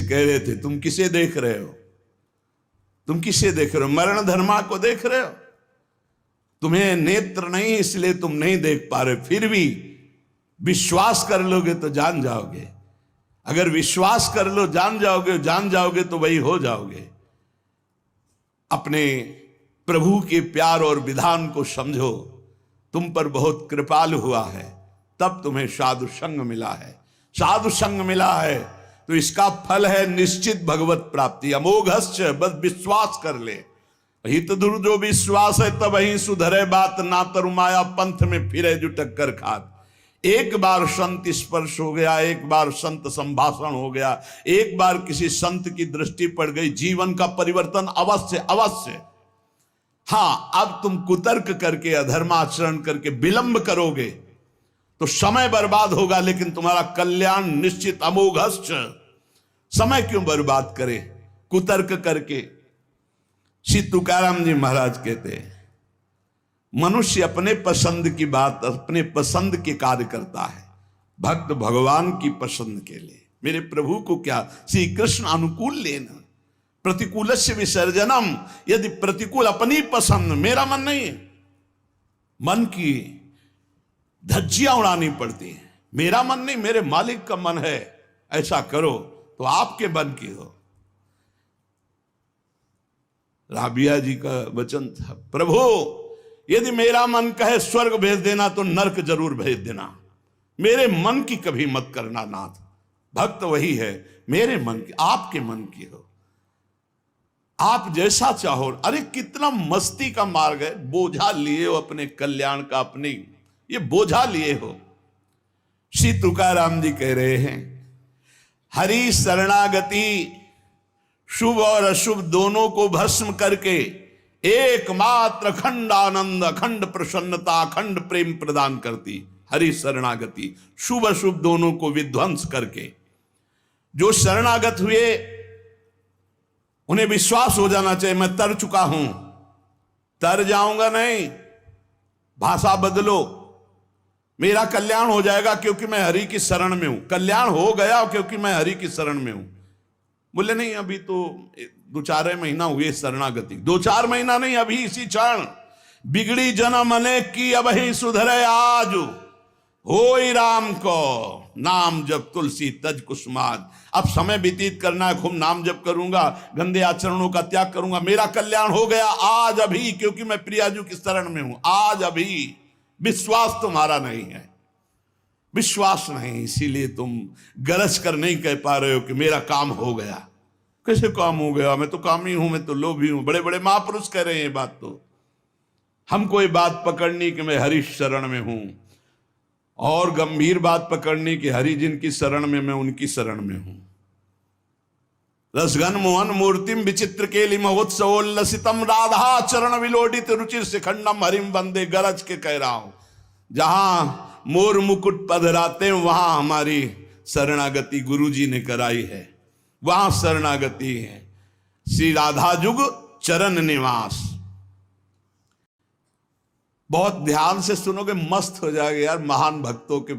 कह रहे थे, तुम किसे देख रहे हो? तुम किसे देख रहे हो? मरण धर्मा को देख रहे हो? तुम्हें नेत्र नहीं इसलिए तुम नहीं देख पा रहे, फिर भी विश्वास कर लोगे तो जान जाओगे। अगर विश्वास कर लो जान जाओगे तो वही हो जाओगे। अपने प्रभु के प्यार और विधान को समझो, तुम पर बहुत कृपालु हुआ है, तब तुम्हें साधु संग मिला है। साधु संग मिला है तो इसका फल है निश्चित भगवत प्राप्ति। अमोघस्य, बस विश्वास कर ले। हित दुर जो विश्वास है तब ही सुधरे बात, ना तरुमाया पंथ में फिरे जो टक्कर खात। एक बार संत स्पर्श हो गया, एक बार संत संभाषण हो गया, एक बार किसी संत की दृष्टि पड़ गई, जीवन का परिवर्तन अवश्य अवश्य। हाँ, अब तुम कुतर्क करके अधर्माचरण करके विलंब करोगे तो समय बर्बाद होगा, लेकिन तुम्हारा कल्याण निश्चित। अमोघस्य, समय क्यों बर्बाद करे कुतर्क करके? श्री तुकाराम जी महाराज कहते हैं, मनुष्य अपने पसंद की बात, अपने पसंद के कार्य करता है, भक्त भगवान की पसंद के लिए। मेरे प्रभु को क्या श्री कृष्ण अनुकूल लेना, प्रतिकूलस्य विसर्जनम। यदि प्रतिकूल अपनी पसंद, मेरा मन नहीं है, मन की धज्जियां उड़ानी पड़ती हैं। मेरा मन नहीं, मेरे मालिक का मन है, ऐसा करो तो आपके मन की हो। राबिया जी का वचन था, प्रभु यदि मेरा मन कहे स्वर्ग भेज देना तो नरक जरूर भेज देना, मेरे मन की कभी मत करना नाथ। भक्त वही है, मेरे मन की, आपके मन की हो, आप जैसा चाहो। अरे कितना मस्ती का मार्ग है, बोझा लिए हो अपने कल्याण का, अपने ये बोझा लिए हो। श्री तुकाराम जी कह रहे हैं, हरि शरणागति शुभ और अशुभ दोनों को भस्म करके एकमात्र अखंड आनंद, अखंड प्रसन्नता, अखंड प्रेम प्रदान करती। हरि शरणागति शुभ अशुभ दोनों को विध्वंस करके, जो शरणागत हुए उन्हें विश्वास हो जाना चाहिए, मैं तर चुका हूं, तर जाऊंगा नहीं, भाषा बदलो, मेरा कल्याण हो जाएगा क्योंकि मैं हरि की शरण में हूं। कल्याण हो गया क्योंकि मैं हरि की शरण में हूं। बोले नहीं, अभी तो 2-4 महीना हुए शरणागति, 2-4 महीना नहीं, अभी इसी क्षण। बिगड़ी जन्म अनेक की अब ही सुधरे आज, होई राम को नाम जब तुलसी तज कुसुमाद। अब समय व्यतीत करना है, खूब नाम जप करूंगा, गंदे आचरणों का त्याग करूंगा, मेरा कल्याण हो गया आज अभी, क्योंकि मैं प्रियाजू की शरण में हूं। आज अभी विश्वास तुम्हारा नहीं है, विश्वास नहीं, इसीलिए तुम गरज कर नहीं कह पा रहे हो कि मेरा काम हो गया। कैसे काम हो गया? मैं तो कामी हूं, मैं तो लोभी हूं। बड़े बड़े महापुरुष कह रहे हैं ये बात। तो हमको ये बात पकड़नी कि मैं हरि शरण में हूं, और गंभीर बात पकड़नी कि हरि जिनकी शरण में, मैं उनकी शरण में हूं। रसघन मोहन मूर्तिम विचित्र केलि महोत्सवोल्लसितम राधा चरण विलोडित रुचिर शिखंडम हरिम वंदे। गरज के कह रहा हूं, जहां मोर मुकुट पधराते वहां हमारी शरणागति गुरु जी ने कराई है, वहां शरणागति है। श्री राधा जुग चरण निवास। बहुत ध्यान से सुनोगे, मस्त हो जाएगा यार। महान भक्तों के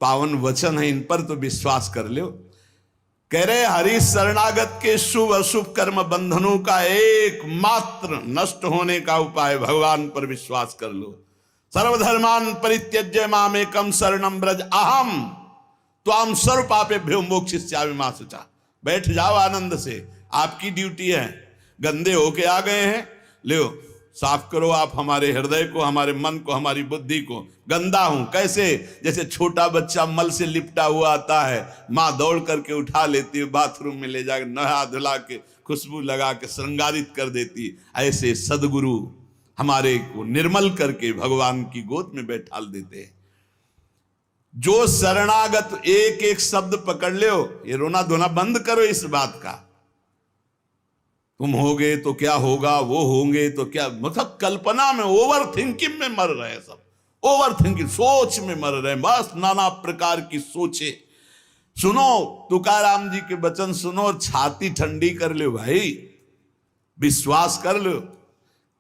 पावन वचन है, इन पर तो विश्वास कर लो। कह रहे हरि शरणागत के शुभ अशुभ कर्म बंधनों का एकमात्र नष्ट होने का उपाय भगवान पर विश्वास कर लो। सर्वधर्मान परित्यज्य मामेकम शरणम ब्रज अहम त्वाम सर्व पापेभ्यो मोक्षयिष्यामि मा शुचा। बैठ जाओ आनंद से, आपकी ड्यूटी है। गंदे होके आ गए हैं, लो साफ करो आप हमारे हृदय को, हमारे मन को, हमारी बुद्धि को। गंदा हूं कैसे? जैसे छोटा बच्चा मल से लिपटा हुआ आता है, माँ दौड़ करके उठा लेती है, बाथरूम में ले जाकर नहा धुला के खुशबू लगा के श्रृंगारित कर देती। ऐसे सदगुरु हमारे को निर्मल करके भगवान की गोद में बैठा देते हैं। जो शरणागत एक एक शब्द पकड़ लो, ये रोना धोना बंद करो इस बात का। तुम होगे तो क्या होगा, वो होंगे तो क्या, मतलब कल्पना में, ओवर थिंकिंग में मर रहे हैं सब। ओवर थिंकिंग, सोच में मर रहे हैं, बस नाना प्रकार की सोचे। सुनो तुकाराम जी के वचन सुनो, छाती ठंडी कर लो भाई, विश्वास कर लो।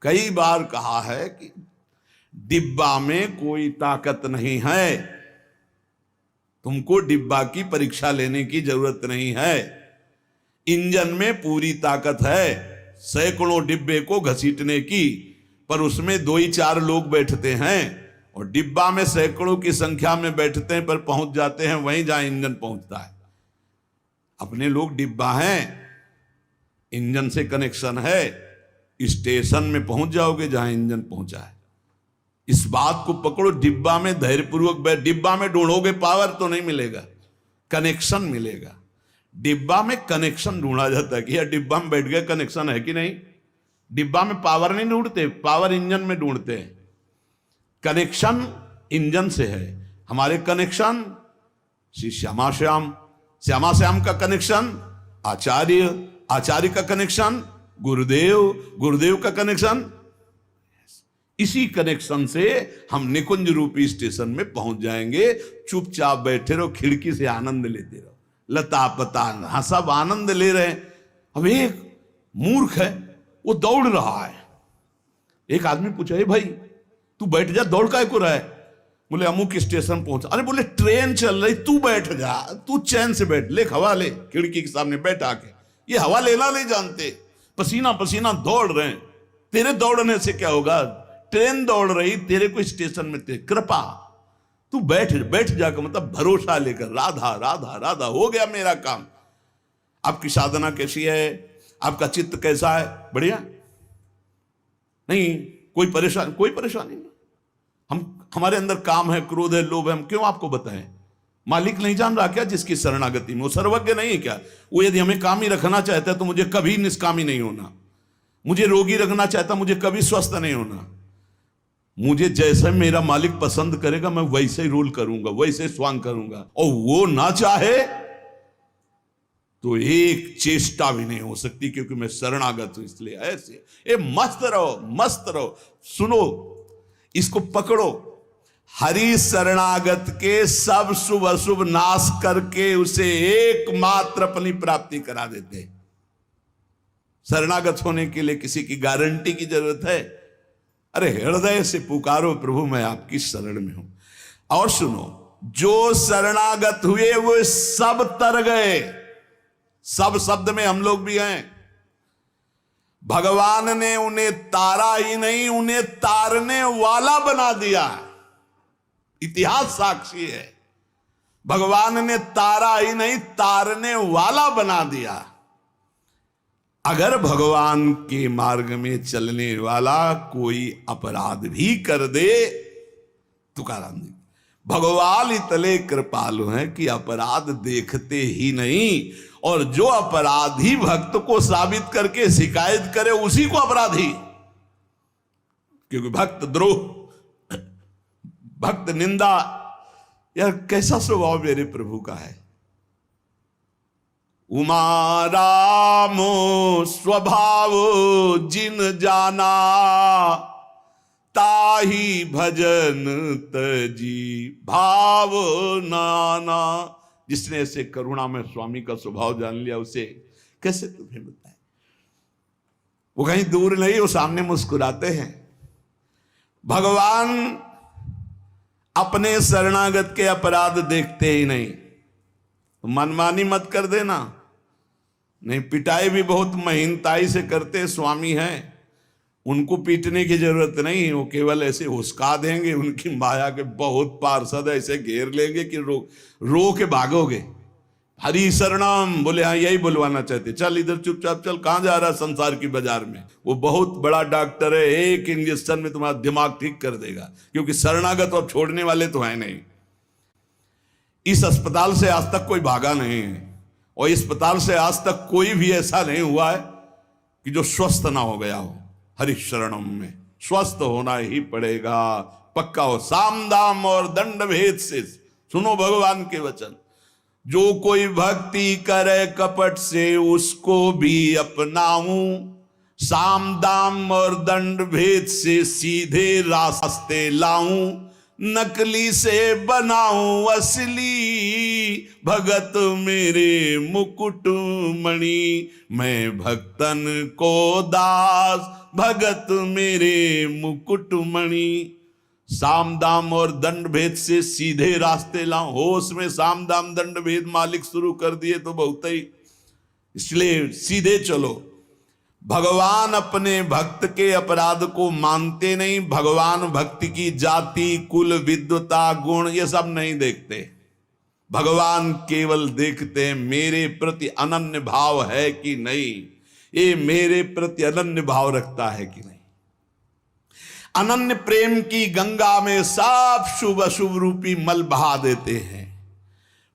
कई बार कहा है कि डिब्बा में कोई ताकत नहीं है, तुमको डिब्बा की परीक्षा लेने की जरूरत नहीं है। इंजन में पूरी ताकत है सैकड़ों डिब्बे को घसीटने की, पर उसमें 2 ही 4 लोग बैठते हैं और डिब्बा में सैकड़ों की संख्या में बैठते हैं, पर पहुंच जाते हैं वहीं जहां इंजन पहुंचता है। अपने लोग डिब्बा हैं, इंजन से कनेक्शन है, स्टेशन में पहुंच जाओगे जहां इंजन पहुंचा है। इस बात को पकड़ो, डिब्बा में धैर्यपूर्वक बैठ, डिब्बा में ढूंढोगे पावर तो नहीं मिलेगा, कनेक्शन मिलेगा। डिब्बा में कनेक्शन ढूंढा जाता है कि यार डिब्बा में बैठ गए, कनेक्शन है कि नहीं। डिब्बा में पावर नहीं ढूंढते, पावर इंजन में ढूंढते हैं। कनेक्शन इंजन से है। हमारे कनेक्शन श्री श्यामा श्याम, श्यामा श्याम का कनेक्शन आचार्य, आचार्य का कनेक्शन गुरुदेव, गुरुदेव का कनेक्शन। इसी कनेक्शन से हम निकुंज रूपी स्टेशन में पहुंच जाएंगे। चुपचाप बैठे रहो, खिड़की से आनंद लेते रहो, लता पता हाँ सब आनंद ले रहे हैं। अब एक मूर्ख है, वो दौड़ रहा है। एक आदमी पूछा, भाई तू बैठ जा, दौड़ काहे को रहा है? बोले अमुक स्टेशन पहुंचा। अरे बोले ट्रेन चल रही, तू बैठ जा, तू चैन से बैठ, ले हवा ले, खिड़की के सामने बैठ आके। ये हवा लेना नहीं जानते, पसीना पसीना दौड़ रहे हैं। तेरे दौड़ने से क्या होगा? ट्रेन दौड़ रही, तेरे को स्टेशन में तेरे कृपा, तू बैठ बैठ जाकर, मतलब भरोसा लेकर, राधा राधा राधा, हो गया मेरा काम। आपकी साधना कैसी है? आपका चित्त कैसा है? बढ़िया नहीं? कोई परेशानी नहीं। हमारे अंदर काम है, क्रोध है, लोभ है, हम क्यों आपको बताएं? मालिक नहीं जान रहा क्या जिसकी शरणागति में? वो सर्वज्ञ नहीं है क्या? वो यदि हमें काम ही रखना चाहता है तो मुझे कभी निष्कामी नहीं होना, मुझे रोगी रखना चाहता, मुझे कभी स्वस्थ नहीं होना। मुझे जैसे मेरा मालिक पसंद करेगा मैं वैसे ही रोल करूंगा, वैसे ही स्वांग करूंगा। और वो ना चाहे तो एक चेष्टा भी नहीं हो सकती, क्योंकि मैं शरणागत हूं। इसलिए ऐसे ए मस्त रहो, मस्त रहो। सुनो, इसको पकड़ो। हरि शरणागत के सब शुभ अशुभ नाश करके उसे एकमात्र अपनी प्राप्ति करा देते। शरणागत होने के लिए किसी की गारंटी की जरूरत है? अरे हृदय से पुकारो, प्रभु मैं आपकी शरण में हूं। और सुनो, जो शरणागत हुए वो सब तर गए। सब शब्द में हम लोग भी हैं। भगवान ने उन्हें तारा ही नहीं, उन्हें तारने वाला बना दिया। इतिहास साक्षी है, भगवान ने तारा ही नहीं तारने वाला बना दिया। अगर भगवान के मार्ग में चलने वाला कोई अपराध भी कर दे, तुकाराम जी, भगवान इतने कृपालु हैं कि अपराध देखते ही नहीं, और जो अपराधी भक्त को साबित करके शिकायत करे उसी को अपराधी। क्योंकि भक्त द्रोह, भक्त निंदा, यार कैसा स्वभाव मेरे प्रभु का है। उमा रामो स्वभाव जिन जाना, ताही भजन तजी भाव नाना। जिसने ऐसे करुणा में स्वामी का स्वभाव जान लिया, उसे कैसे तुम्हें बताएं। वो कहीं दूर नहीं, वो सामने मुस्कुराते हैं। भगवान अपने शरणागत के अपराध देखते ही नहीं। तो मनमानी मत कर देना। नहीं, पिटाई भी बहुत महीनताई से करते स्वामी हैं, उनको पीटने की जरूरत नहीं। वो केवल ऐसे हुस्का देंगे, उनकी माया के बहुत पार्षद ऐसे घेर लेंगे कि रो के भागोगे। हरि शरणम बोले, हाँ यही बुलवाना चाहते, चल इधर चुपचाप चल, कहां जा रहा है संसार की बाजार में। वो बहुत बड़ा डॉक्टर है, एक इंजेक्शन में तुम्हारा दिमाग ठीक कर देगा, क्योंकि शरणागत अब छोड़ने वाले तो है नहीं। इस अस्पताल से आज तक कोई भागा नहीं है, और इस अस्पताल से आज तक कोई भी ऐसा नहीं हुआ है कि जो स्वस्थ ना हो गया हो। हरि शरणम में स्वस्थ होना ही पड़ेगा, पक्का हो। साम दाम और दंड भेद से सुनो भगवान के वचन। जो कोई भक्ति करे कपट से उसको भी अपनाऊं, साम दाम और दंड भेद से सीधे रास्ते लाऊं, नकली से बनाऊं असली, भगत मेरे मुकुट मणि, मैं भक्तन को दास, भगत मेरे मुकुट मणि। साम दाम और दंड भेद से सीधे रास्ते लाऊं। होश में साम दाम दंड भेद मालिक शुरू कर दिए तो बहुत ही इसलिए सीधे चलो। भगवान अपने भक्त के अपराध को मानते नहीं। भगवान भक्ति की जाति, कुल, विद्वता, गुण ये सब नहीं देखते। भगवान केवल देखते हैं मेरे प्रति अनन्य भाव है कि नहीं, ये मेरे प्रति अनन्य भाव रखता है कि नहीं। अनन्य प्रेम की गंगा में सब शुभ अशुभ रूपी मल बहा देते हैं।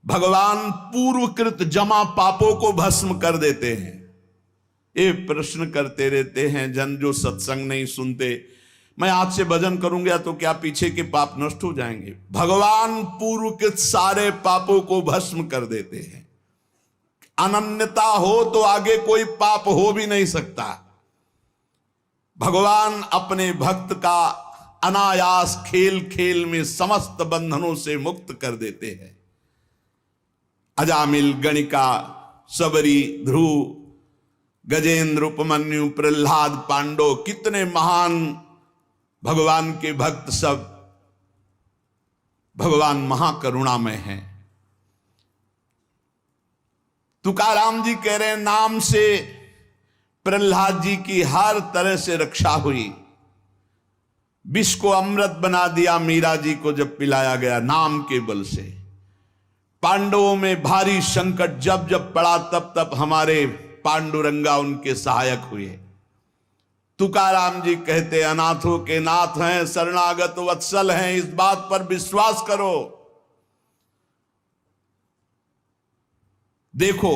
भगवान पूर्वकृत जमा पापों को भस्म कर देते हैं। ये प्रश्न करते रहते हैं जन जो सत्संग नहीं सुनते, मैं आज से भजन करूंगा तो क्या पीछे के पाप नष्ट हो जाएंगे? भगवान पूर्वकृत सारे पापों को भस्म कर देते हैं। अनन्यता हो तो आगे कोई पाप हो भी नहीं सकता। भगवान अपने भक्त का अनायास खेल खेल में समस्त बंधनों से मुक्त कर देते हैं। अजामिल, गणिका, सबरी, ध्रुव, गजेंद्र, उपमन्यु, प्रहलाद, पांडव, कितने महान भगवान के भक्त, सब भगवान महाकरुणामय हैं। तुकाराम जी कह रहे हैं नाम से प्रहलाद जी की हर तरह से रक्षा हुई। विष को अमृत बना दिया मीरा जी को जब पिलाया गया नाम के बल से। पांडवों में भारी संकट जब जब पड़ा तब तब हमारे पांडुरंगा उनके सहायक हुए। तुकाराम जी कहते अनाथों के नाथ हैं, शरणागत वत्सल हैं, इस बात पर विश्वास करो। देखो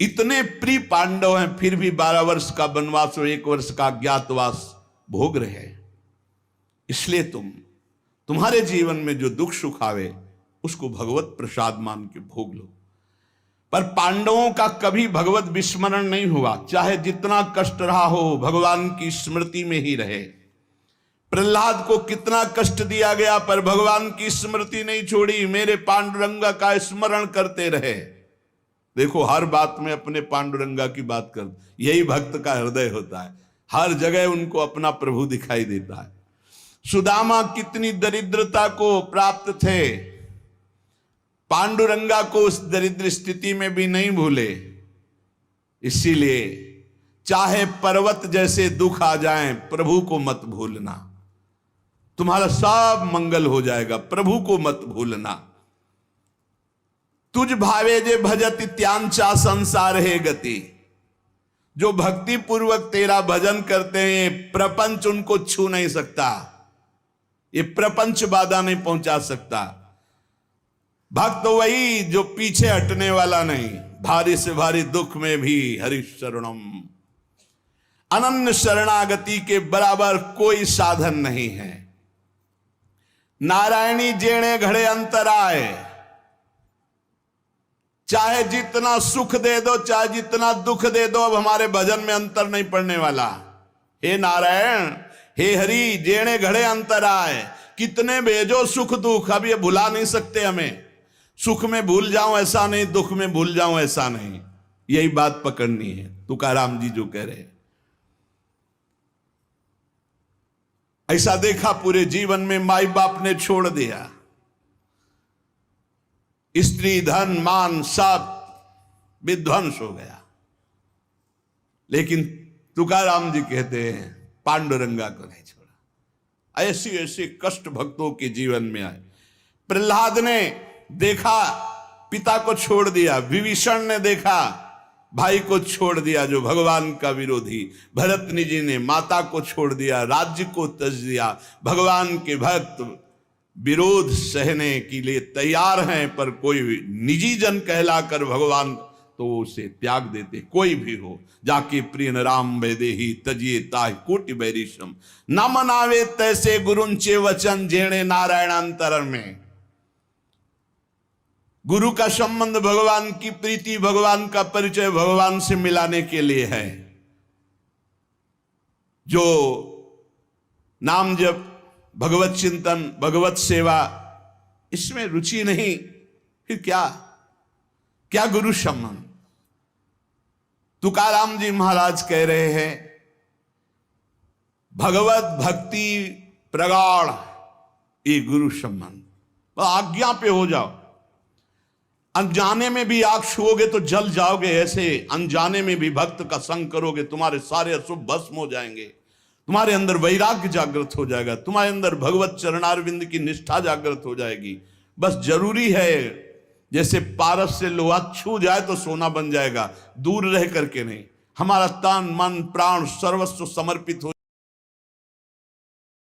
इतने प्रिय पांडव हैं, फिर भी 12 वर्ष का वनवास और 1 वर्ष का अज्ञातवास भोग रहे हैं। इसलिए तुम्हारे जीवन में जो दुख सुख आवे उसको भगवत प्रसाद मान के भोग लो। पर पांडवों का कभी भगवत विस्मरण नहीं हुआ। चाहे जितना कष्ट रहा हो भगवान की स्मृति में ही रहे। प्रहलाद को कितना कष्ट दिया गया पर भगवान की स्मृति नहीं छोड़ी, मेरे पांडुरंगा का स्मरण करते रहे। देखो हर बात में अपने पांडुरंगा की बात कर, यही भक्त का हृदय होता है। हर जगह उनको अपना प्रभु दिखाई देता है। सुदामा कितनी दरिद्रता को प्राप्त थे, पांडुरंगा को उस दरिद्र स्थिति में भी नहीं भूले। इसीलिए चाहे पर्वत जैसे दुख आ जाएं, प्रभु को मत भूलना, तुम्हारा सब मंगल हो जाएगा। प्रभु को मत भूलना। तुझ भावे जे भजत त्यांचा संसार है गति। जो भक्ति पूर्वक तेरा भजन करते हैं प्रपंच उनको छू नहीं सकता, ये प्रपंच बाधा नहीं पहुंचा सकता। भक्त वही जो पीछे हटने वाला नहीं, भारी से भारी दुख में भी हरि शरणम। अनन्य शरणागति के बराबर कोई साधन नहीं है। नारायणी जेणे घड़े अंतराय, चाहे जितना सुख दे दो चाहे जितना दुख दे दो, अब हमारे भजन में अंतर नहीं पड़ने वाला। हे नारायण, हे हरि, जेणे घड़े अंतराय, कितने भेजो सुख दुख, अब ये भुला नहीं सकते हमें। सुख में भूल जाऊं ऐसा नहीं, दुख में भूल जाऊं ऐसा नहीं, यही बात पकड़नी है। तुकाराम जी जो कह रहे हैं, ऐसा देखा पूरे जीवन में माई बाप ने छोड़ दिया, स्त्री धन मान सब विध्वंस हो गया, लेकिन तुकाराम जी कहते हैं पांडुरंगा को नहीं छोड़ा। ऐसी ऐसी कष्ट भक्तों के जीवन में आए। प्रहलाद ने देखा पिता को छोड़ दिया, विभीषण ने देखा भाई को छोड़ दिया जो भगवान का विरोधी, भरतनी जी ने माता को छोड़ दिया, राज्य को त्यज दिया। भगवान के भक्त विरोध सहने के लिए तैयार हैं, पर कोई निजी जन कहलाकर भगवान तो उसे त्याग देते। कोई भी हो जाके प्रिय राम वैदेही तजिए ताहि कोटि बैरिशम, न मनावे तैसे गुरुंचे वचन जेणे नारायणांतर में। गुरु का संबंध भगवान की प्रीति, भगवान का परिचय भगवान से मिलाने के लिए है। जो नाम जप, भगवत चिंतन, भगवत सेवा, इसमें रुचि नहीं, फिर क्या क्या गुरु संबंध। तुकाराम जी महाराज कह रहे हैं भगवत भक्ति प्रगाढ़, ये गुरु संबंध। आज्ञा पे हो जाओ। अनजाने में भी आग छुओगे तो जल जाओगे, ऐसे अनजाने में भी भक्त का संग करोगे तुम्हारे सारे अशुभ भस्म हो जाएंगे, तुम्हारे अंदर वैराग्य जागृत हो जाएगा, तुम्हारे अंदर भगवत चरणारविंद की निष्ठा जागृत हो जाएगी। बस जरूरी है, जैसे पारस से लोहा छू जाए तो सोना बन जाएगा, दूर रह करके नहीं। हमारा तन मन प्राण सर्वस्व समर्पित हो